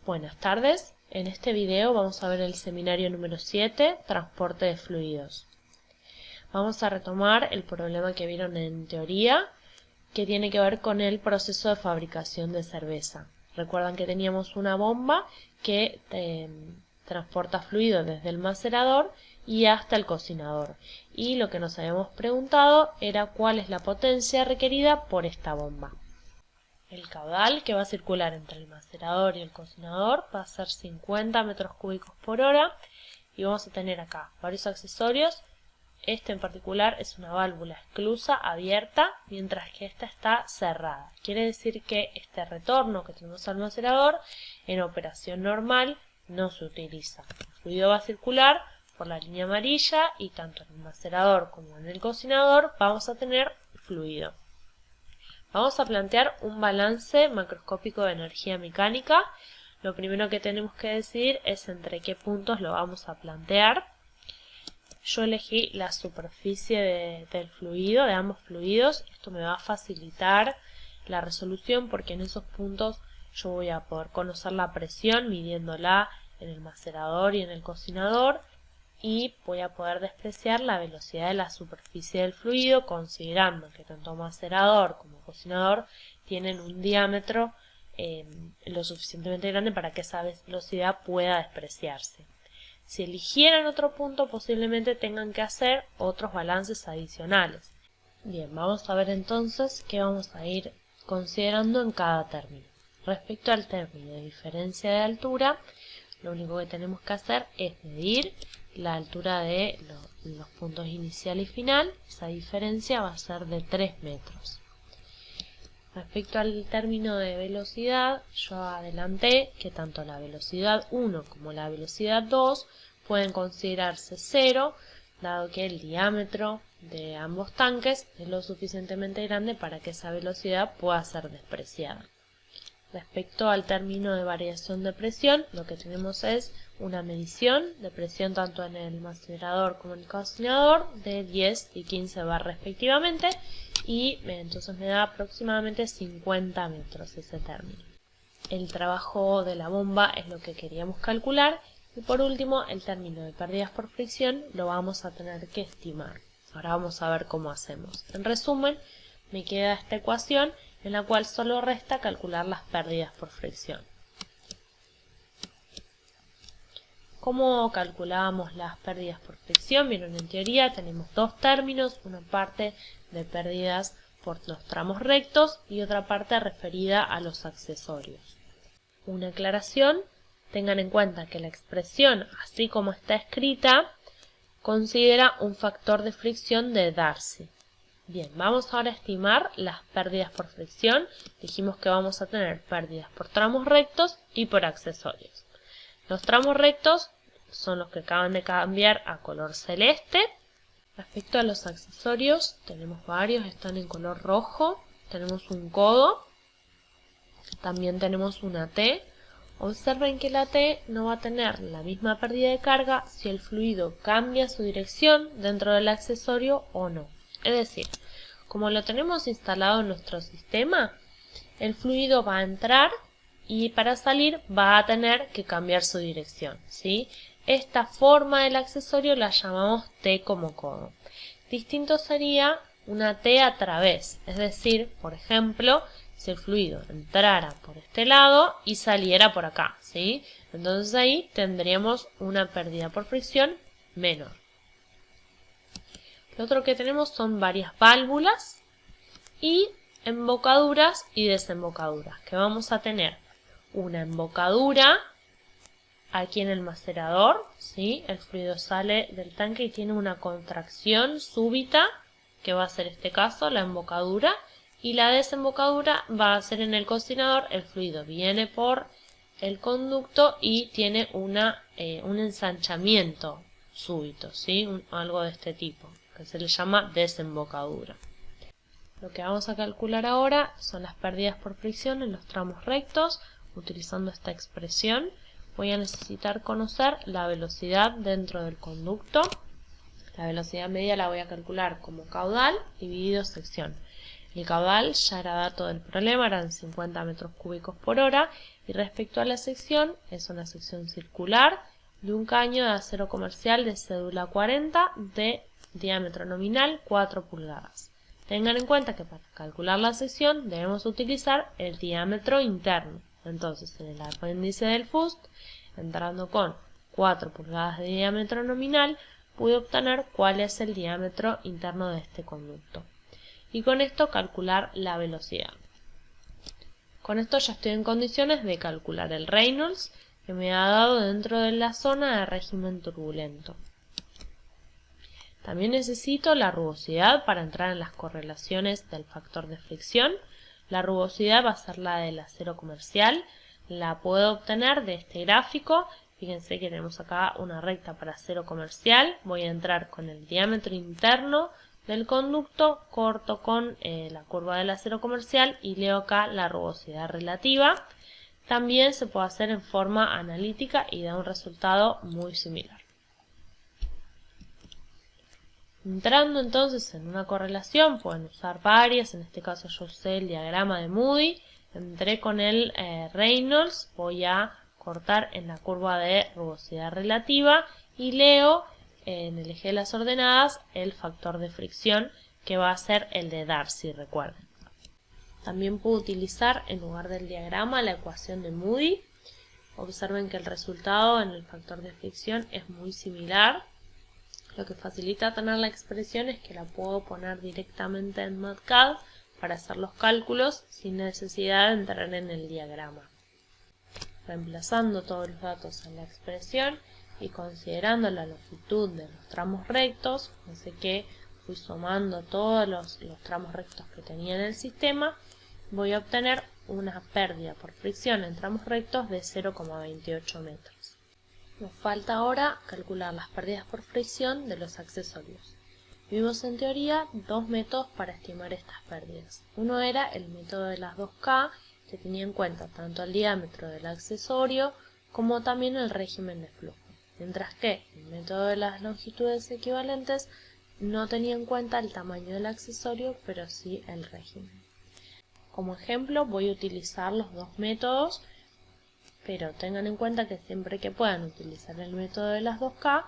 Buenas tardes, en este video vamos a ver el seminario número 7, transporte de fluidos. Vamos a retomar el problema que vieron en teoría, que tiene que ver con el proceso de fabricación de cerveza. Recuerdan que teníamos una bomba que transporta fluido desde el macerador y hasta el cocinador. Y lo que nos habíamos preguntado era cuál es la potencia requerida por esta bomba. El caudal que va a circular entre el macerador y el cocinador va a ser 50 metros cúbicos por hora y vamos a tener acá varios accesorios. Este en particular es una válvula esclusa abierta, mientras que esta está cerrada. Quiere decir que este retorno que tenemos al macerador en operación normal no se utiliza. El fluido va a circular por la línea amarilla y tanto en el macerador como en el cocinador vamos a tener fluido. Vamos a plantear un balance macroscópico de energía mecánica. Lo primero que tenemos que decidir es entre qué puntos lo vamos a plantear. Yo elegí la superficie del fluido, de ambos fluidos. Esto me va a facilitar la resolución porque en esos puntos yo voy a poder conocer la presión midiéndola en el macerador y en el cocinador. Y voy a poder despreciar la velocidad de la superficie del fluido, considerando que tanto macerador como cocinador tienen un diámetro lo suficientemente grande para que esa velocidad pueda despreciarse. Si eligieran otro punto, posiblemente tengan que hacer otros balances adicionales. Bien, vamos a ver entonces qué vamos a ir considerando en cada término. Respecto al término de diferencia de altura, lo único que tenemos que hacer es medir la altura de los puntos inicial y final. Esa diferencia va a ser de 3 metros. Respecto al término de velocidad, yo adelanté que tanto la velocidad 1 como la velocidad 2 pueden considerarse 0, dado que el diámetro de ambos tanques es lo suficientemente grande para que esa velocidad pueda ser despreciada. Respecto al término de variación de presión, lo que tenemos es una medición de presión tanto en el macerador como en el cocinador de 10 y 15 bar respectivamente, y entonces me da aproximadamente 50 metros ese término. El trabajo de la bomba es lo que queríamos calcular, y por último el término de pérdidas por fricción lo vamos a tener que estimar. Ahora vamos a ver cómo hacemos. En resumen, me queda esta ecuación en la cual solo resta calcular las pérdidas por fricción. ¿Cómo calculábamos las pérdidas por fricción? Vieron, en teoría tenemos dos términos, una parte de pérdidas por los tramos rectos y otra parte referida a los accesorios. Una aclaración, tengan en cuenta que la expresión, así como está escrita, considera un factor de fricción de Darcy. Bien, vamos ahora a estimar las pérdidas por fricción. Dijimos que vamos a tener pérdidas por tramos rectos y por accesorios. Los tramos rectos son los que acaban de cambiar a color celeste. Respecto a los accesorios, tenemos varios, están en color rojo. Tenemos un codo, también tenemos una T. Observen que la T no va a tener la misma pérdida de carga si el fluido cambia su dirección dentro del accesorio o no. Es decir, como lo tenemos instalado en nuestro sistema, el fluido va a entrar y para salir va a tener que cambiar su dirección, ¿sí? Esta forma del accesorio la llamamos T como codo. Distinto sería una T a través, es decir, por ejemplo, si el fluido entrara por este lado y saliera por acá, ¿sí? Entonces ahí tendríamos una pérdida por fricción menor. Lo otro que tenemos son varias válvulas y embocaduras y desembocaduras, que vamos a tener una embocadura aquí en el macerador, ¿sí? El fluido sale del tanque y tiene una contracción súbita, que va a ser este caso, la embocadura, y la desembocadura va a ser en el cocinador. El fluido viene por el conducto y tiene un ensanchamiento súbito, ¿sí? Algo de este tipo, que se le llama desembocadura. Lo que vamos a calcular ahora son las pérdidas por fricción en los tramos rectos. Utilizando esta expresión voy a necesitar conocer la velocidad dentro del conducto. La velocidad media la voy a calcular como caudal dividido sección. El caudal ya era dato del problema, eran 50 metros cúbicos por hora, y respecto a la sección, es una sección circular de un caño de acero comercial de cédula 40 de diámetro nominal 4 pulgadas. Tengan en cuenta que para calcular la sección debemos utilizar el diámetro interno. Entonces, en el apéndice del FUST, entrando con 4 pulgadas de diámetro nominal, pude obtener cuál es el diámetro interno de este conducto. Y con esto calcular la velocidad. Con esto ya estoy en condiciones de calcular el Reynolds que me ha dado dentro de la zona de régimen turbulento. También necesito la rugosidad para entrar en las correlaciones del factor de fricción. La rugosidad va a ser la del acero comercial. La puedo obtener de este gráfico. Fíjense que tenemos acá una recta para acero comercial. Voy a entrar con el diámetro interno del conducto, corto con la curva del acero comercial y leo acá la rugosidad relativa. También se puede hacer en forma analítica y da un resultado muy similar. Entrando entonces en una correlación, pueden usar varias, en este caso yo usé el diagrama de Moody, entré con el Reynolds, voy a cortar en la curva de rugosidad relativa y leo en el eje de las ordenadas el factor de fricción que va a ser el de Darcy, recuerden. También puedo utilizar en lugar del diagrama la ecuación de Moody. Observen que el resultado en el factor de fricción es muy similar. Lo que facilita tener la expresión es que la puedo poner directamente en MATCAD para hacer los cálculos sin necesidad de entrar en el diagrama. Reemplazando todos los datos en la expresión y considerando la longitud de los tramos rectos, fíjense que fui sumando todos los tramos rectos que tenía en el sistema, voy a obtener una pérdida por fricción en tramos rectos de 0,28 metros. Nos falta ahora calcular las pérdidas por fricción de los accesorios. Vimos en teoría dos métodos para estimar estas pérdidas. Uno era el método de las 2K, que tenía en cuenta tanto el diámetro del accesorio como también el régimen de flujo, mientras que el método de las longitudes equivalentes no tenía en cuenta el tamaño del accesorio, pero sí el régimen. Como ejemplo voy a utilizar los dos métodos, pero tengan en cuenta que siempre que puedan utilizar el método de las 2K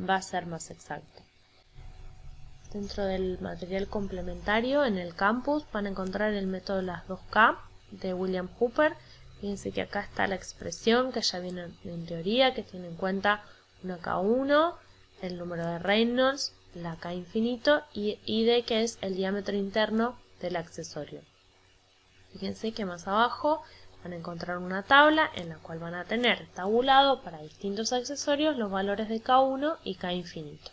va a ser más exacto. Dentro del material complementario en el campus van a encontrar el método de las 2K de William Hooper. Fíjense que acá está la expresión que ya viene en teoría, que tiene en cuenta una K1, el número de Reynolds, la K infinito y D, que es el diámetro interno del accesorio. Fíjense que más abajo van a encontrar una tabla en la cual van a tener tabulado para distintos accesorios los valores de K1 y K infinito.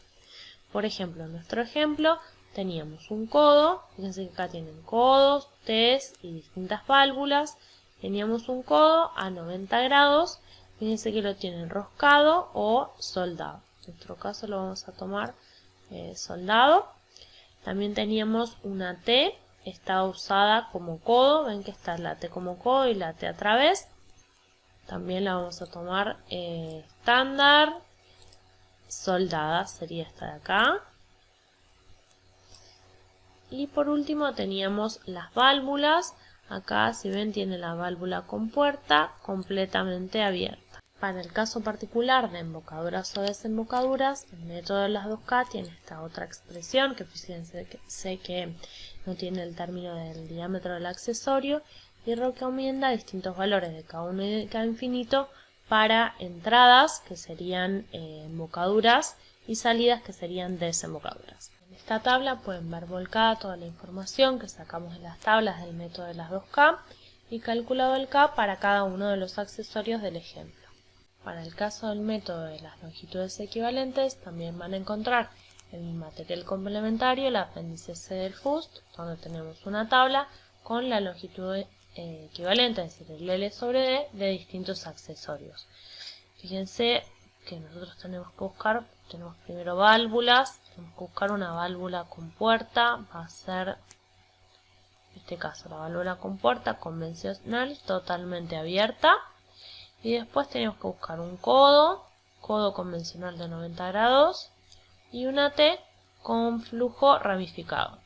Por ejemplo, en nuestro ejemplo teníamos un codo, fíjense que acá tienen codos, T's y distintas válvulas. Teníamos un codo a 90 grados, fíjense que lo tienen enroscado o soldado. En nuestro caso lo vamos a tomar soldado. También teníamos una T, está usada como codo, ven que está la T como codo y la T a través. También la vamos a tomar estándar, soldada sería esta de acá. Y por último teníamos las válvulas. Acá, si ven, tiene la válvula con puerta completamente abierta. Para el caso particular de embocaduras o desembocaduras, el método de las 2K tiene esta otra expresión, que fíjense que sé que no tiene el término del diámetro del accesorio, y recomienda distintos valores de K1 y de K infinito para entradas, que serían embocaduras, y salidas, que serían desembocaduras. En esta tabla pueden ver volcada toda la información que sacamos de las tablas del método de las 2K y calculado el K para cada uno de los accesorios del ejemplo. Para el caso del método de las longitudes equivalentes también van a encontrar en el material complementario el apéndice C del FUST, donde tenemos una tabla con la longitud equivalente, es decir, el L sobre D de distintos accesorios. Fíjense que nosotros tenemos que buscar, tenemos primero válvulas, tenemos que buscar una válvula con puerta, va a ser, en este caso, la válvula con puerta convencional totalmente abierta, y después tenemos que buscar un codo convencional de 90 grados, y una T con flujo ramificado.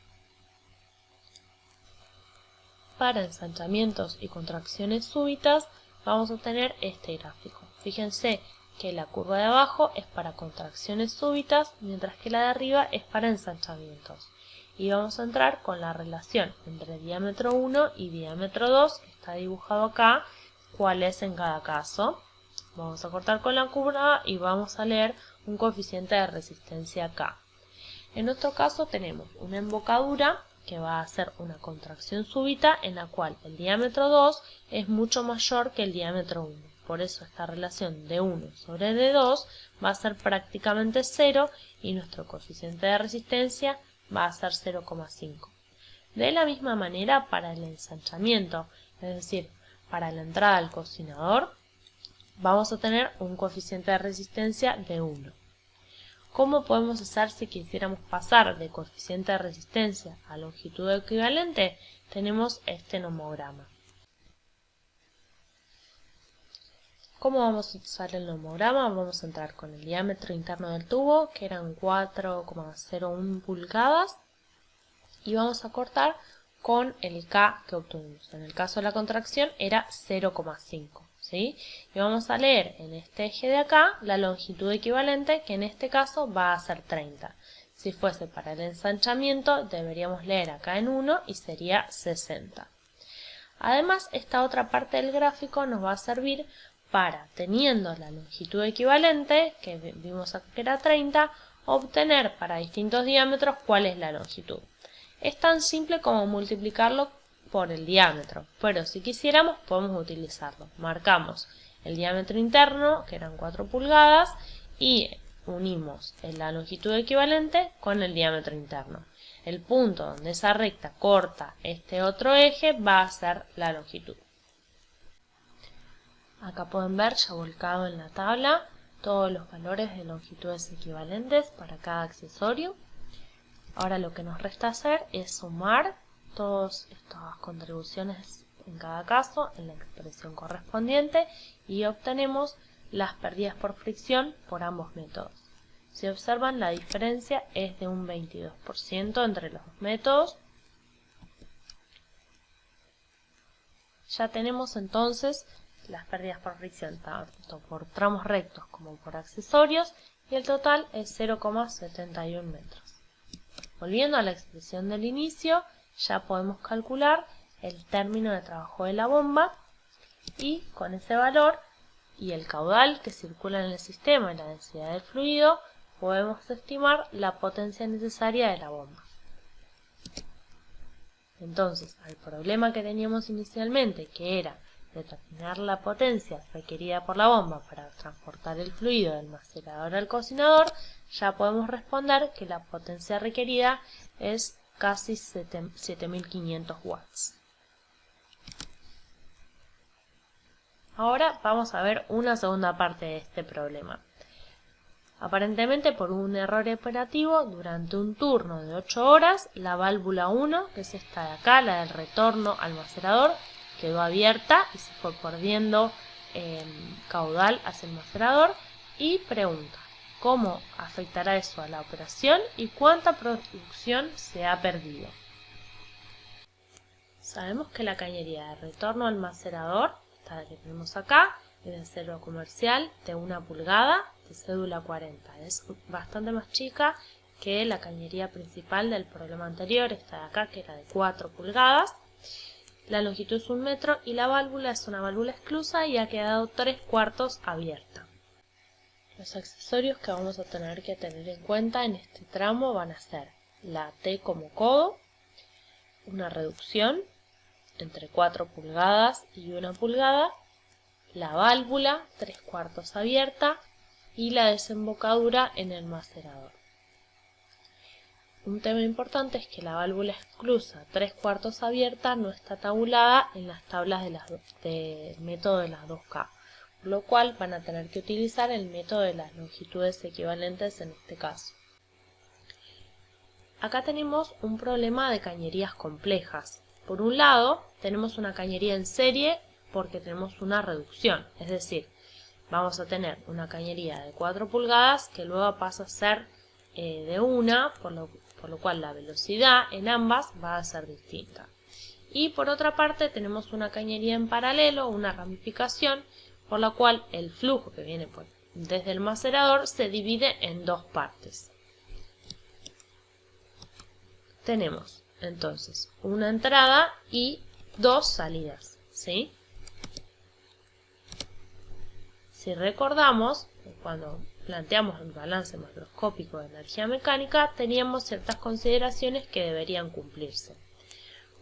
para ensanchamientos y contracciones súbitas vamos a tener este gráfico. Fíjense que la curva de abajo es para contracciones súbitas, mientras que la de arriba es para ensanchamientos. Y vamos a entrar con la relación entre diámetro 1 y diámetro 2, que está dibujado acá, cuál es en cada caso. Vamos a cortar con la curva y vamos a leer un coeficiente de resistencia K. En nuestro caso tenemos una embocadura que va a ser una contracción súbita en la cual el diámetro 2 es mucho mayor que el diámetro 1. Por eso esta relación de 1 sobre de 2 va a ser prácticamente 0 y nuestro coeficiente de resistencia va a ser 0,5. De la misma manera para el ensanchamiento, es decir, para la entrada al cocinador, vamos a tener un coeficiente de resistencia de 1. ¿Cómo podemos hacer si quisiéramos pasar de coeficiente de resistencia a longitud equivalente? Tenemos este nomograma. ¿Cómo vamos a usar el nomograma? Vamos a entrar con el diámetro interno del tubo, que eran 4,01 pulgadas, y vamos a cortar con el K que obtuvimos. En el caso de la contracción era 0,5. ¿sí? Y vamos a leer en este eje de acá la longitud equivalente, que en este caso va a ser 30. Si fuese para el ensanchamiento, deberíamos leer acá en 1 y sería 60. Además, esta otra parte del gráfico nos va a servir para, teniendo la longitud equivalente, que vimos acá que era 30, obtener para distintos diámetros cuál es la longitud. Es tan simple como multiplicarlo por el diámetro, pero si quisiéramos podemos utilizarlo. Marcamos el diámetro interno, que eran 4 pulgadas, y unimos la longitud equivalente con el diámetro interno. El punto donde esa recta corta este otro eje va a ser la longitud. Acá pueden ver ya volcado en la tabla todos los valores de longitudes equivalentes para cada accesorio. Ahora lo que nos resta hacer es sumar todas estas contribuciones en cada caso en la expresión correspondiente y obtenemos las pérdidas por fricción por ambos métodos. Si observan, la diferencia es de un 22% entre los dos métodos. Ya tenemos entonces las pérdidas por fricción tanto por tramos rectos como por accesorios y el total es 0,71 metros. Volviendo a la expresión del inicio, ya podemos calcular el término de trabajo de la bomba y con ese valor y el caudal que circula en el sistema y la densidad del fluido podemos estimar la potencia necesaria de la bomba. Entonces, al problema que teníamos inicialmente, que era determinar la potencia requerida por la bomba para transportar el fluido del macerador al cocinador, ya podemos responder que la potencia requerida es casi 7500 watts. Ahora vamos a ver una segunda parte de este problema. Aparentemente por un error operativo, durante un turno de 8 horas, la válvula 1, que es esta de acá, la del retorno al macerador, quedó abierta y se fue perdiendo caudal hacia el macerador. Y pregunta, ¿cómo afectará eso a la operación y cuánta producción se ha perdido? Sabemos que la cañería de retorno al macerador, esta que tenemos acá, es de acero comercial de 1 pulgada, de cédula 40. Es bastante más chica que la cañería principal del problema anterior, esta de acá, que era de 4 pulgadas. La longitud es 1 metro y la válvula es una válvula esclusa y ha quedado 3/4 abierta. Los accesorios que vamos a tener que tener en cuenta en este tramo van a ser la T como codo, una reducción entre 4 pulgadas y 1 pulgada, la válvula 3/4 abierta y la desembocadura en el macerador. Un tema importante es que la válvula esclusa 3/4 abierta no está tabulada en las tablas del método de las 2K, por lo cual van a tener que utilizar el método de las longitudes equivalentes en este caso. Acá tenemos un problema de cañerías complejas. Por un lado, tenemos una cañería en serie porque tenemos una reducción, es decir, vamos a tener una cañería de 4 pulgadas que luego pasa a ser de 1, por lo cual la velocidad en ambas va a ser distinta. Y por otra parte tenemos una cañería en paralelo, una ramificación, por la cual el flujo que viene desde el macerador se divide en dos partes. Tenemos entonces una entrada y dos salidas, ¿sí? Si recordamos, cuando planteamos el balance macroscópico de energía mecánica, teníamos ciertas consideraciones que deberían cumplirse.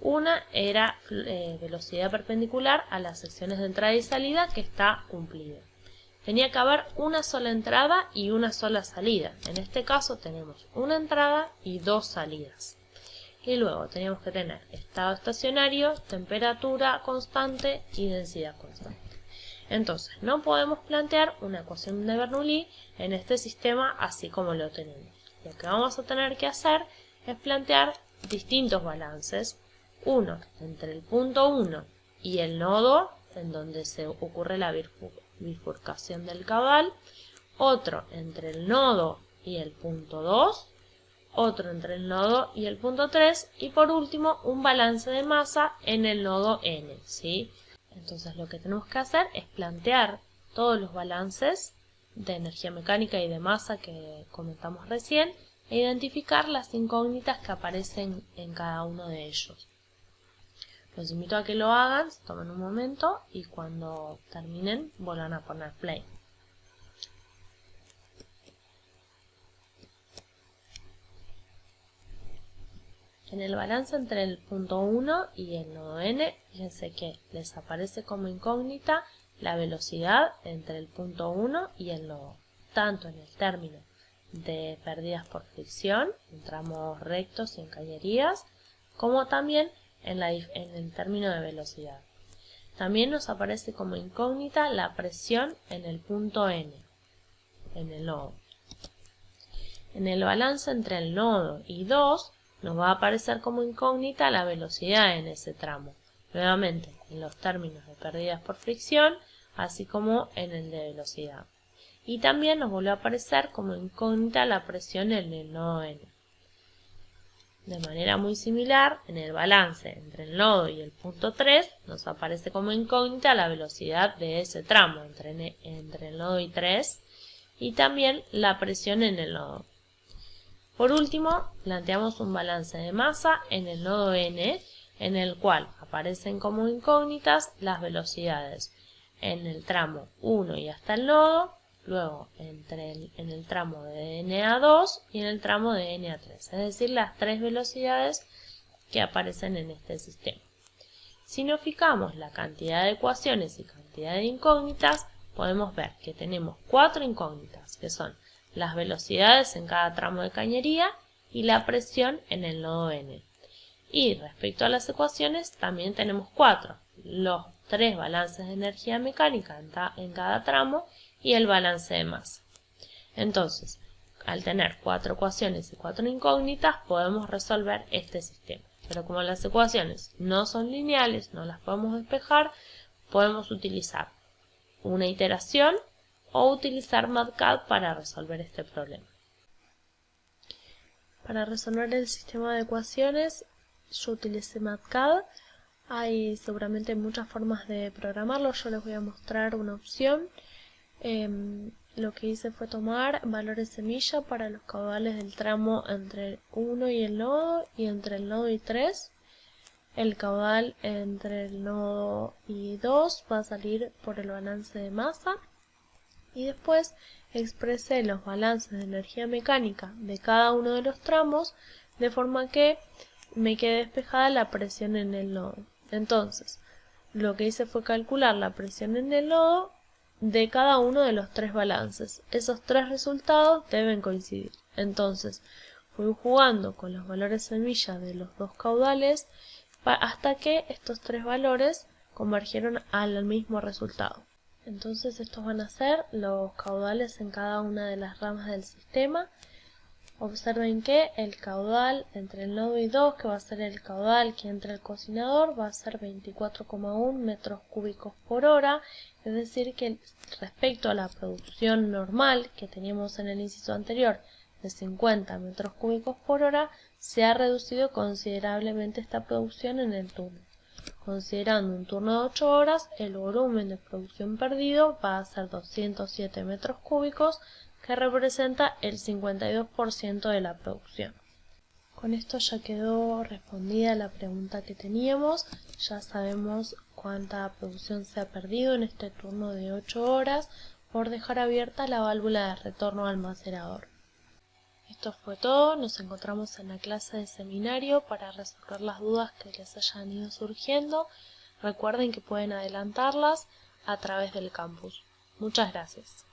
Una era velocidad perpendicular a las secciones de entrada y salida, que está cumplida. Tenía que haber una sola entrada y una sola salida. En este caso tenemos una entrada y dos salidas. Y luego teníamos que tener estado estacionario, temperatura constante y densidad constante. Entonces, no podemos plantear una ecuación de Bernoulli en este sistema así como lo tenemos. Lo que vamos a tener que hacer es plantear distintos balances. Uno entre el punto 1 y el nodo, en donde se ocurre la bifurcación del caudal. Otro entre el nodo y el punto 2. Otro entre el nodo y el punto 3. Y por último, un balance de masa en el nodo N, ¿sí? Entonces lo que tenemos que hacer es plantear todos los balances de energía mecánica y de masa que comentamos recién e identificar las incógnitas que aparecen en cada uno de ellos. Los invito a que lo hagan, se tomen un momento y cuando terminen vuelvan a poner play. En el balance entre el punto 1 y el nodo N, fíjense que les aparece como incógnita la velocidad entre el punto 1 y el nodo, tanto en el término de pérdidas por fricción, en tramos rectos y en cañerías, como también en el término de velocidad. También nos aparece como incógnita la presión en el punto N, en el nodo. En el balance entre el nodo y 2, nos va a aparecer como incógnita la velocidad en ese tramo, nuevamente en los términos de pérdidas por fricción, así como en el de velocidad. Y también nos vuelve a aparecer como incógnita la presión en el nodo N. De manera muy similar, en el balance entre el nodo y el punto 3, nos aparece como incógnita la velocidad de ese tramo entre el nodo y 3, y también la presión en el nodo. Por último, planteamos un balance de masa en el nodo N, en el cual aparecen como incógnitas las velocidades en el tramo 1 y hasta el nodo, luego en el tramo de N a 2 y en el tramo de N a 3, es decir, las tres velocidades que aparecen en este sistema. Si nos fijamos la cantidad de ecuaciones y cantidad de incógnitas, podemos ver que tenemos 4 incógnitas, que son las velocidades en cada tramo de cañería y la presión en el nodo N. Y respecto a las ecuaciones también tenemos 4, los 3 balances de energía mecánica en cada tramo y el balance de masa. Entonces, al tener 4 ecuaciones y 4 incógnitas podemos resolver este sistema. Pero como las ecuaciones no son lineales, no las podemos despejar, podemos utilizar una iteración o utilizar MATCAD para resolver este problema. Para resolver el sistema de ecuaciones yo utilicé MATCAD. Hay seguramente muchas formas de programarlo, yo les voy a mostrar una opción. Lo que hice fue tomar valores semilla para los caudales del tramo entre el 1 y el nodo y entre el nodo y 3. El caudal entre el nodo y 2 va a salir por el balance de masa. Y después expresé los balances de energía mecánica de cada uno de los tramos de forma que me quede despejada la presión en el nodo. Entonces, lo que hice fue calcular la presión en el nodo de cada uno de los 3 balances. Esos 3 resultados deben coincidir. Entonces, fui jugando con los valores semilla de los dos caudales hasta que estos 3 valores convergieron al mismo resultado. Entonces estos van a ser los caudales en cada una de las ramas del sistema. Observen que el caudal entre el nodo y 2, que va a ser el caudal que entra el cocinador, va a ser 24,1 metros cúbicos por hora. Es decir que respecto a la producción normal que teníamos en el inciso anterior de 50 metros cúbicos por hora, se ha reducido considerablemente esta producción en el túnel. Considerando un turno de 8 horas, el volumen de producción perdido va a ser 207 metros cúbicos, que representa el 52% de la producción. Con esto ya quedó respondida la pregunta que teníamos. Ya sabemos cuánta producción se ha perdido en este turno de 8 horas por dejar abierta la válvula de retorno al macerador. Esto fue todo, nos encontramos en la clase de seminario para resolver las dudas que les hayan ido surgiendo. Recuerden que pueden adelantarlas a través del campus. Muchas gracias.